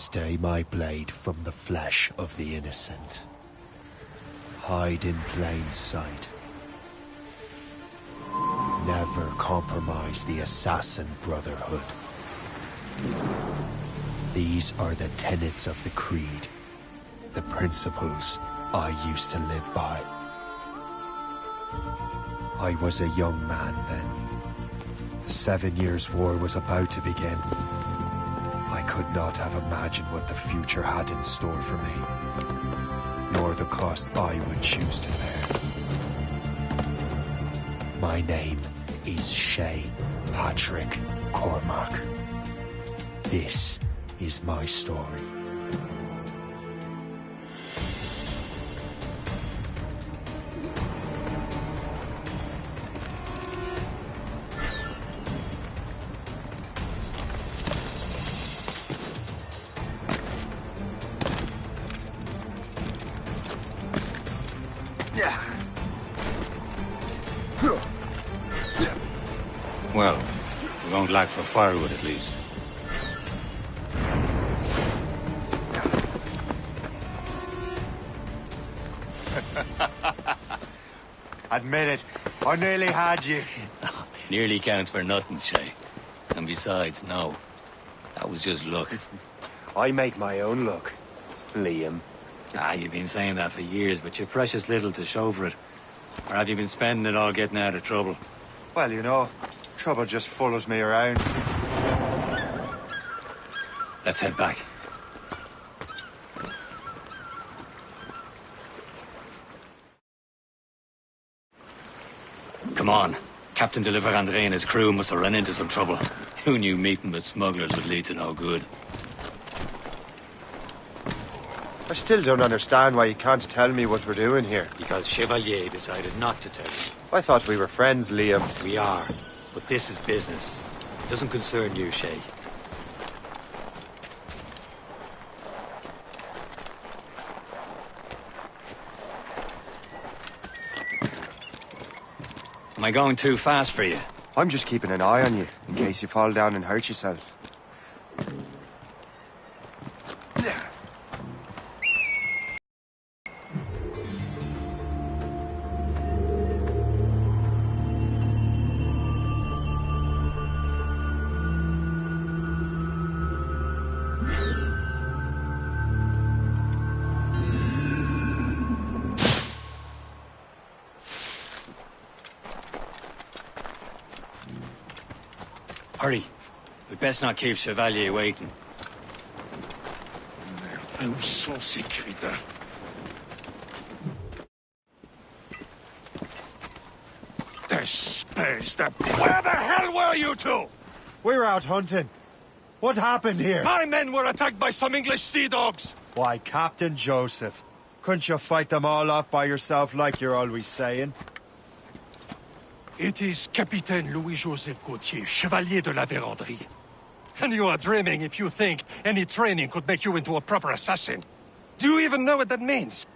Stay my blade from the flesh of the innocent. Hide in plain sight. Never compromise the Assassin Brotherhood. These are the tenets of the Creed, the principles I used to live by. I was a young man then. The 7 Years' War was about to begin. I could not have imagined what the future had in store for me, nor the cost I would choose to bear. My name is Shay Patrick Cormac. This is my story. Well, we won't lack for firewood at least. Admit it, I nearly had you. Nearly counts for nothing, Shay. And besides, no. That was just luck. I make my own luck, Liam. You've been saying that for years, but you're precious little to show for it. Or have you been spending it all getting out of trouble? Well, you know, trouble just follows me around. Let's head back. Come on. Captain de la Vérendrye and his crew must have run into some trouble. Who knew meeting with smugglers would lead to no good? I still don't understand why you can't tell me what we're doing here. Because Chevalier decided not to tell you. I thought we were friends, Liam. We are, but this is business. It doesn't concern you, Shay. Am I going too fast for you? I'm just keeping an eye on you, in case you fall down and hurt yourself. Hurry. We'd best not keep Chevalier waiting. Où sont ces crétins? Espèce de... Where the hell were you two? We're out hunting. What happened here? My men were attacked by some English sea dogs. Why, Captain Joseph. Couldn't you fight them all off by yourself like you're always saying? It is Capitaine Louis-Joseph Gauthier, Chevalier de la Vérendrye. And you are dreaming if you think any training could make you into a proper assassin. Do you even know what that means?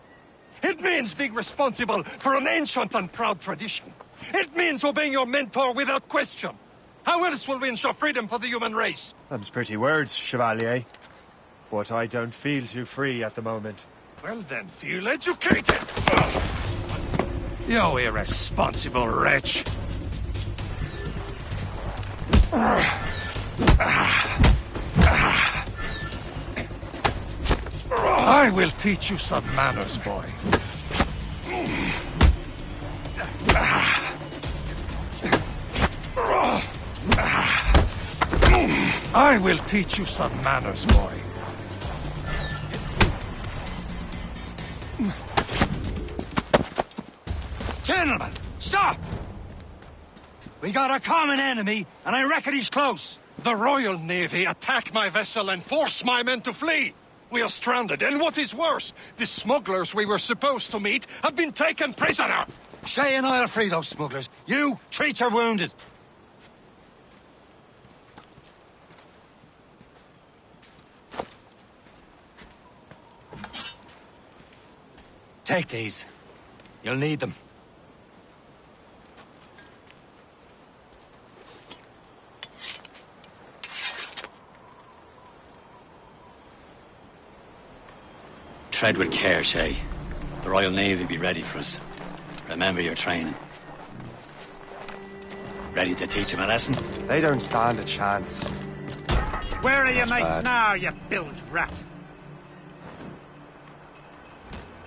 It means being responsible for an ancient and proud tradition. It means obeying your mentor without question. How else will we ensure freedom for the human race? Them's pretty words, Chevalier. But I don't feel too free at the moment. Well then, feel educated! You irresponsible wretch! I will teach you some manners, boy. I will teach you some manners, boy. Gentlemen, stop! We got a common enemy, and I reckon he's close. The Royal Navy attack my vessel and force my men to flee. We are stranded, and what is worse, the smugglers we were supposed to meet have been taken prisoner. Shay and I'll free those smugglers. You, treat your wounded. Take these. You'll need them. Tread with care, Shay. The Royal Navy be ready for us. Remember your training. Ready to teach them a lesson? They don't stand a chance. Where are your That's mates bad. now, you bilge rat?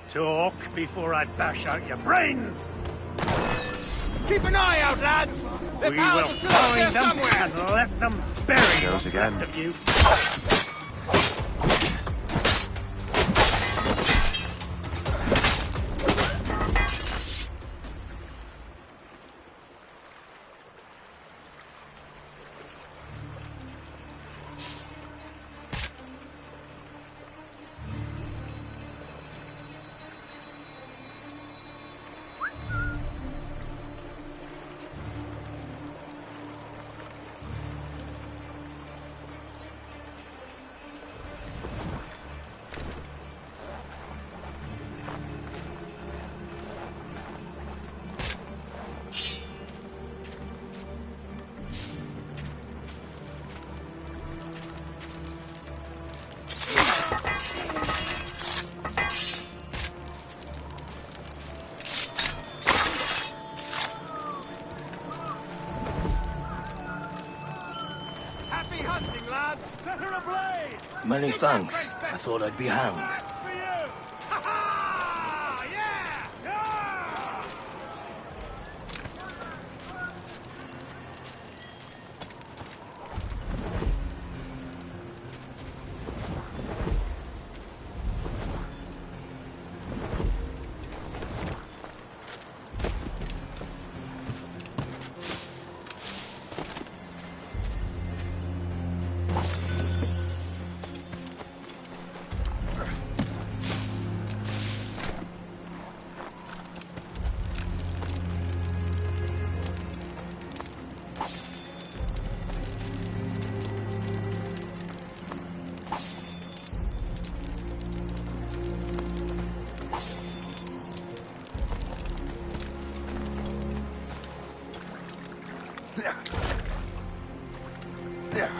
Talk before I bash out your brains! Keep an eye out, lads! We will find them and let them bury Goes what's again. left of you. Happy hunting, lads! Set her ablaze! Many thanks. I thought I'd be hanged. For you! Ha-ha! Yeah! Yeah!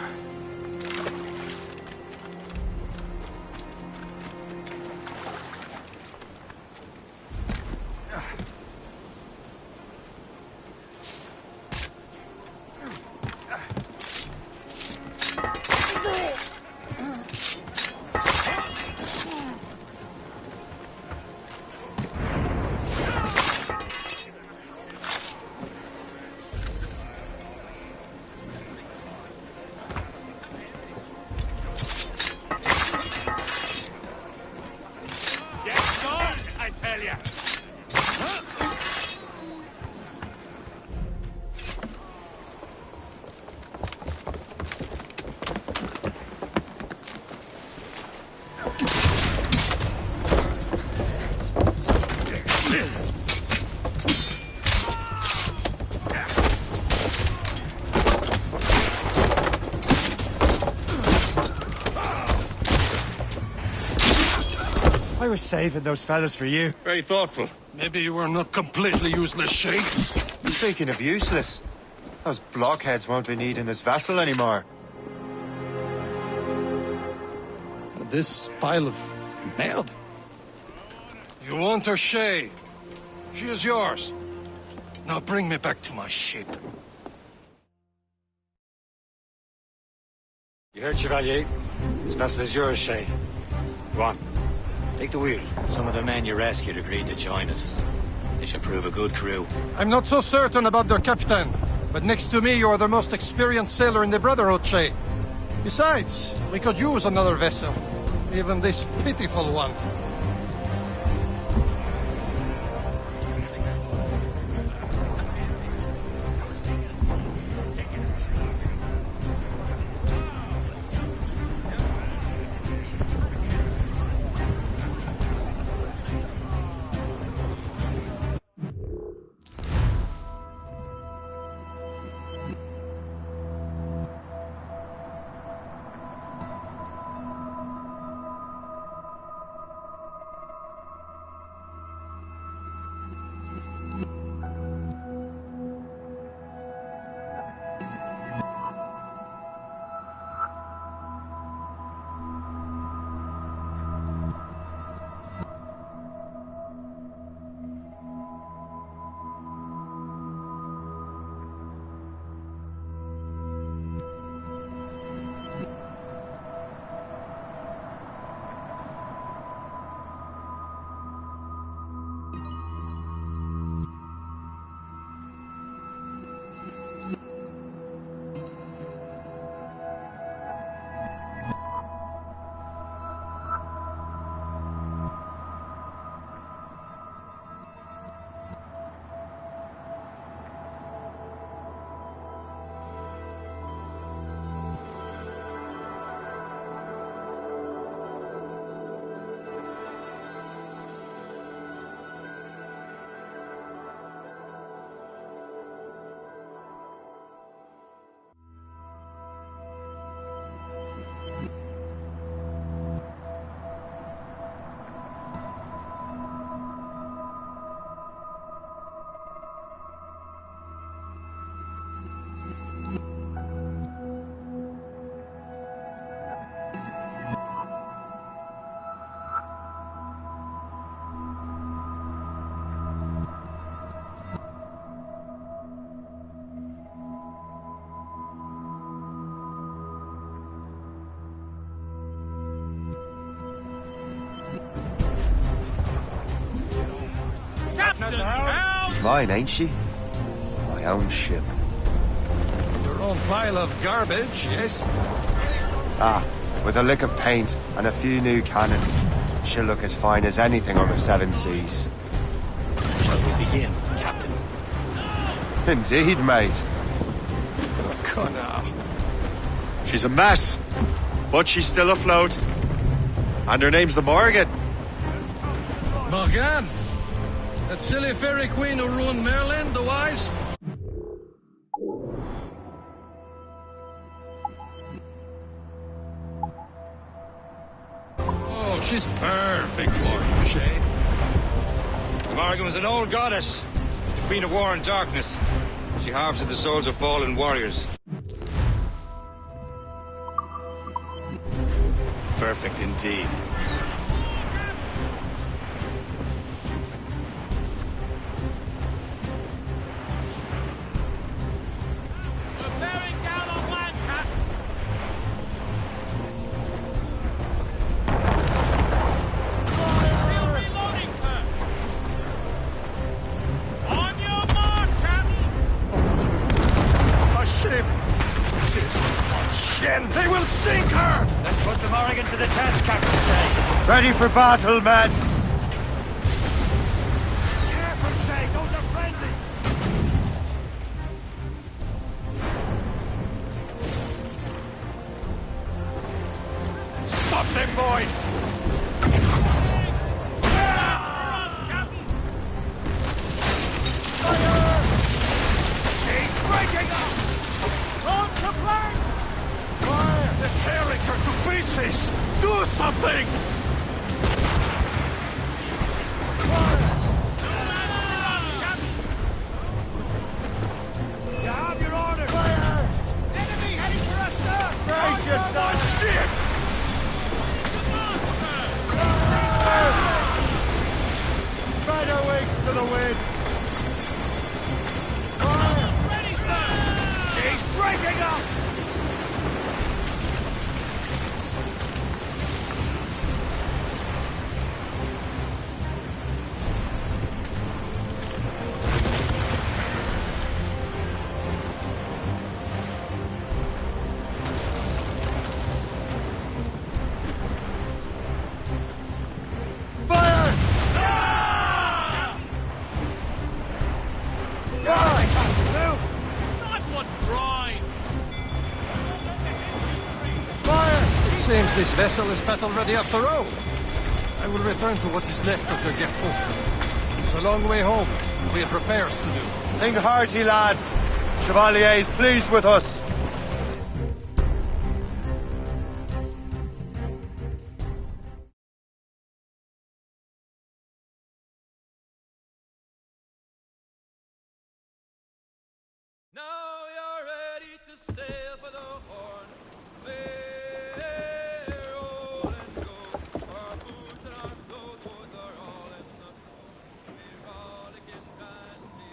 I was saving those fellas for you. Very thoughtful. Maybe you were not completely useless, Shay. Speaking of useless, those blockheads won't be needing this vessel anymore. This pile of mail. You want her, Shay? She is yours. Now bring me back to my ship. You heard, Chevalier? This vessel is yours, Shay. Go on. Take the wheel. Some of the men you rescued agreed to join us. They should prove a good crew. I'm not so certain about their captain, but next to me you are the most experienced sailor in the Brotherhood, Shay. Besides, we could use another vessel. Even this pitiful one. mine, ain't she? My own ship. Your own pile of garbage, yes? Ah, with a lick of paint and a few new cannons, she'll look as fine as anything on the seven seas. Shall we begin, Captain? Indeed, mate. Connor. She's a mess, but she's still afloat. And her name's the Morgan. Morgan? That silly fairy queen who ruined Merlin, the wise? Oh, she's perfect for you, Shay. Morgan was an old goddess, the queen of war and darkness. She harvested the souls of fallen warriors. Perfect indeed. We're bearing down on land, Captain. Still reloading, sir. On your mark, Captain. A ship! Shen! They will sink her! Let's put the Morgan to the test, Captain Shay. Ready for battle, men! Careful, Shay. Those are friendly. Stop them, boy! Keep breaking up. Load to flank. Fire! They're tearing her to pieces! Do something! You have your order. Fire! Enemy heading for us, sir. Brace yourself! Shit! Spread our wings to the wind! Ready, sir. She's breaking up. Fire! Not one brine. It seems this vessel is battle-ready after all. I will return to what is left of the Gerfaut. It's a long way home. We have repairs to do. Sing hearty, lads! Chevalier is pleased with us. Now you're ready to sail for the Horn. We're all and go. Our boots and our clothes are all in the fold. We're all again bandy.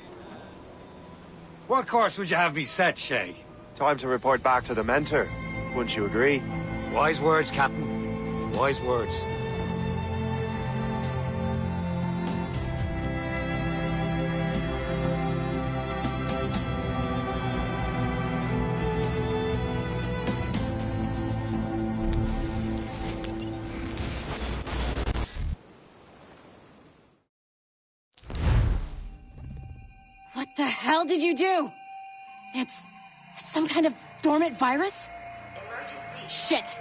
What course would you have me set, Shay? Time to report back to the mentor. Wouldn't you agree? Wise words, Captain. Wise words. What the hell did you do? It's some kind of dormant virus? Shit.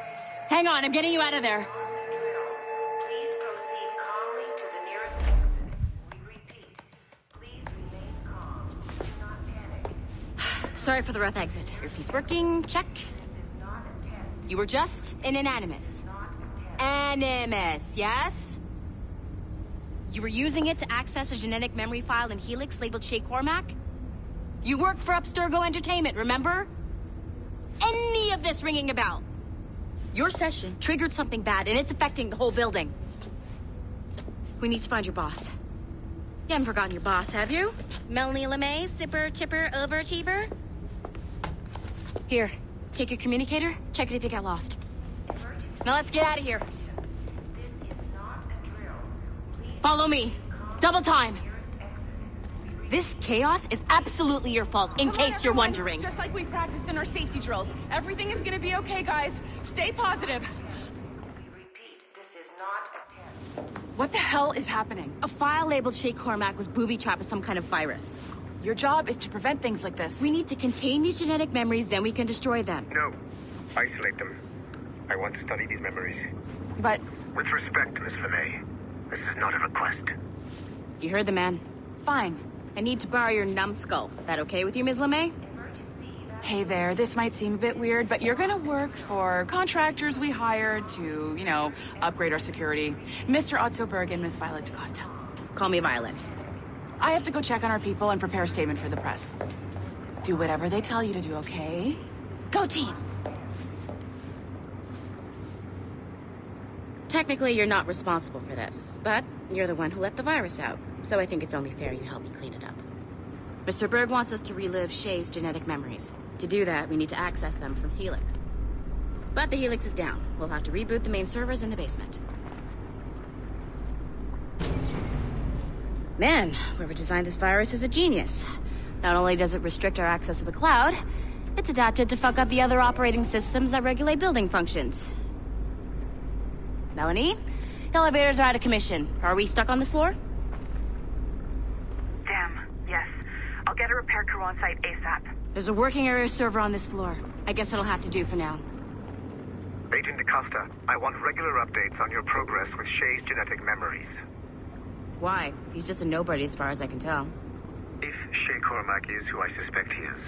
Hang on, I'm getting you out of there. Please proceed calmly to the nearest exit. We repeat, please remain calm. Do not panic. Sorry for the rough exit. Earpiece working, check. Not a test. You were just an animus. Animus, yes? You were using it to access a genetic memory file in Helix labeled Shay Cormac? You worked for Abstergo Entertainment, remember? Any of this ringing a bell? Your session triggered something bad, and it's affecting the whole building. We need to find your boss. You haven't forgotten your boss, have you? Melanie LeMay, sipper, chipper, overachiever? Here, take your communicator, check it if you got lost. Now let's get out of here. This is not a drill. Please Follow me. Double time. nearest exit. We This chaos is absolutely your fault, in case you're wondering. Just like we practiced in our safety drills. Everything is gonna be okay, guys. Stay positive. We repeat, this is not a test. What the hell is happening? A file labeled Shay Cormac was booby-trapped with some kind of virus. Your job is to prevent things like this. We need to contain these genetic memories, then we can destroy them. No. Isolate them. I want to study these memories. But... With respect, Miss LeMay, this is not a request. You heard the man. fine. I need to borrow your numbskull. That okay with you, Ms. LeMay? Hey there, this might seem a bit weird, but you're gonna work for contractors we hired to, you know, upgrade our security. Mr. Otto Berg and Miss Violet DaCosta. Call me Violet. I have to go check on our people and prepare a statement for the press. Do whatever they tell you to do, okay? Go team! Technically, you're not responsible for this, but you're the one who let the virus out, so I think it's only fair you help me clean it up. Mr. Berg wants us to relive Shay's genetic memories. To do that, we need to access them from Helix. But the Helix is down. We'll have to reboot the main servers in the basement. Man, whoever designed this virus is a genius. Not only does it restrict our access to the cloud, it's adapted to fuck up the other operating systems that regulate building functions. Melanie? Elevators are out of commission. Are we stuck on this floor? Damn, yes. I'll get a repair crew on site ASAP. There's a working area server on this floor. I guess it'll have to do for now. Agent DaCosta, I want regular updates on your progress with Shay's genetic memories. Why? He's just a nobody as far as I can tell. If Shay Cormac is who I suspect he is,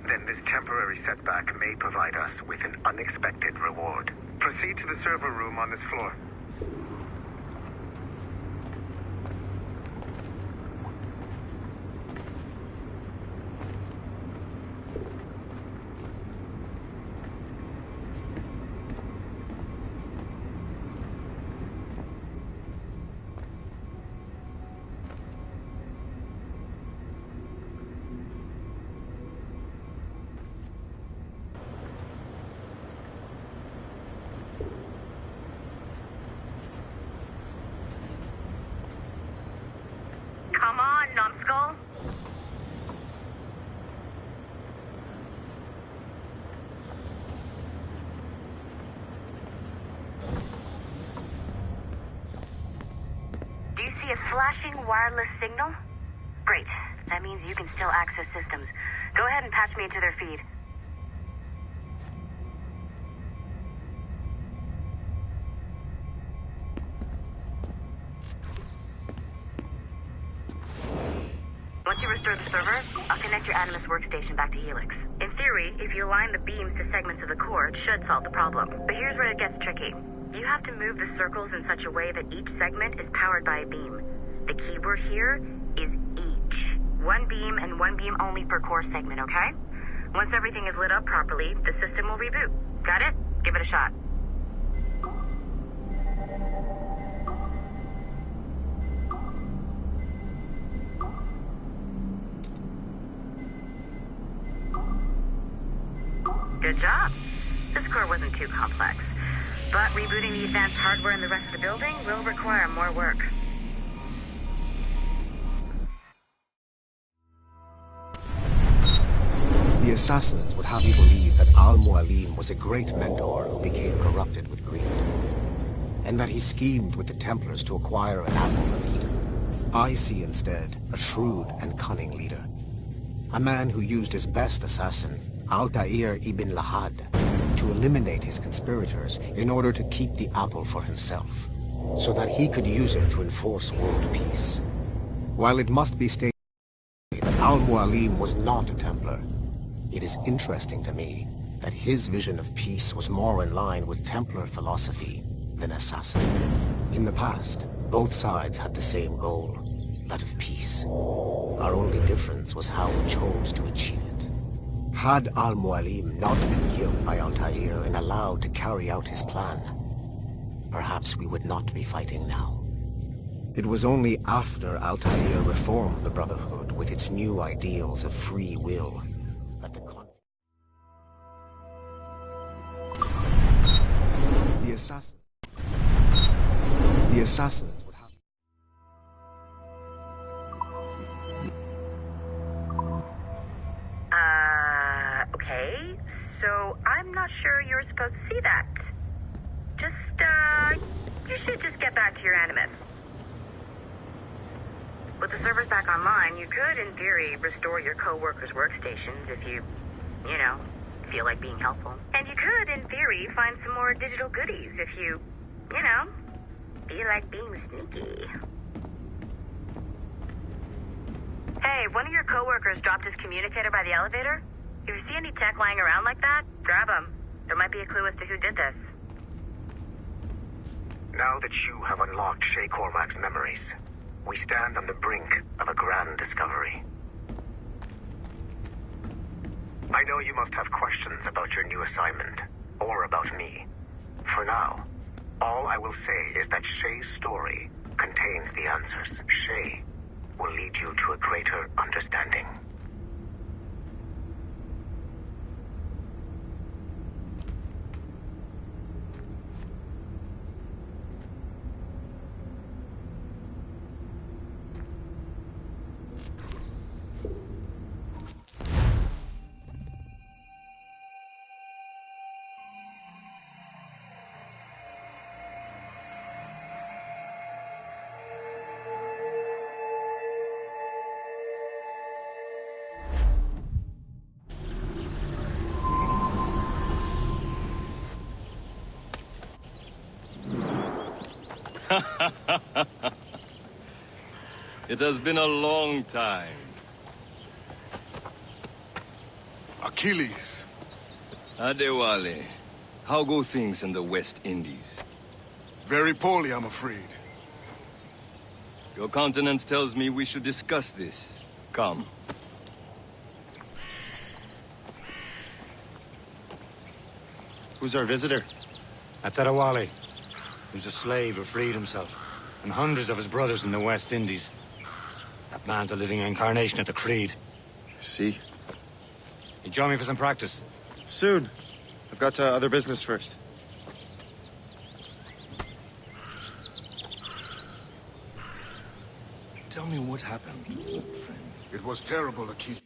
then this temporary setback may provide us with an unexpected reward. Proceed to the server room on this floor. Come on, numbskull. Do you see a flashing wireless signal? Great. That means you can still access systems. Go ahead and patch me into their feed. Once you restore the server, I'll connect your Animus workstation back to Helix. In theory, if you align the beams to segments of the core, it should solve the problem. But here's where it gets tricky. You have to move the circles in such a way that each segment is powered by a beam. The keyword here is each. One beam and one beam only per core segment, okay? Once everything is lit up properly, the system will reboot. Got it? Give it a shot. Good job. This core wasn't too complex. But rebooting the advanced hardware in the rest of the building will require more work. The assassins would have you believe that Al-Mualim was a great mentor who became corrupted with greed, and that he schemed with the Templars to acquire an apple of Eden. I see instead a shrewd and cunning leader, a man who used his best assassin, Altair ibn Lahad, to eliminate his conspirators in order to keep the apple for himself, so that he could use it to enforce world peace. While it must be stated that Al-Mualim was not a Templar, it is interesting to me that his vision of peace was more in line with Templar philosophy than assassin. In the past, both sides had the same goal, that of peace. Our only difference was how we chose to achieve it. Had Al-Mualim not been killed by Altair and allowed to carry out his plan, perhaps we would not be fighting now. It was only after Altair reformed the Brotherhood with its new ideals of free will that the assassins would have... so I'm not sure you're supposed to see that. You should just get back to your Animus. With the servers back online, you could, in theory, restore your co-workers' workstations if you feel like being helpful. And you could, in theory, find some more digital goodies if you feel like being sneaky. Hey, one of your co-workers dropped his communicator by the elevator. If you see any tech lying around like that, grab them. There might be a clue as to who did this. Now that you have unlocked Shay Cormac's memories, we stand on the brink of a grand discovery. I know you must have questions about your new assignment, or about me. For now, all I will say is that Shay's story contains the answers. Shay will lead you to a greater understanding. It has been a long time. Achilles. Adewale, how go things in the West Indies? Very poorly, I'm afraid. Your countenance tells me we should discuss this. Come. Who's our visitor? That's Adewale, who's a slave who freed himself, and hundreds of his brothers in the West Indies. That man's a living incarnation of the Creed. See? You join me for some practice? Soon. I've got other business first. Tell me what happened, friend. It was terrible, Achilles.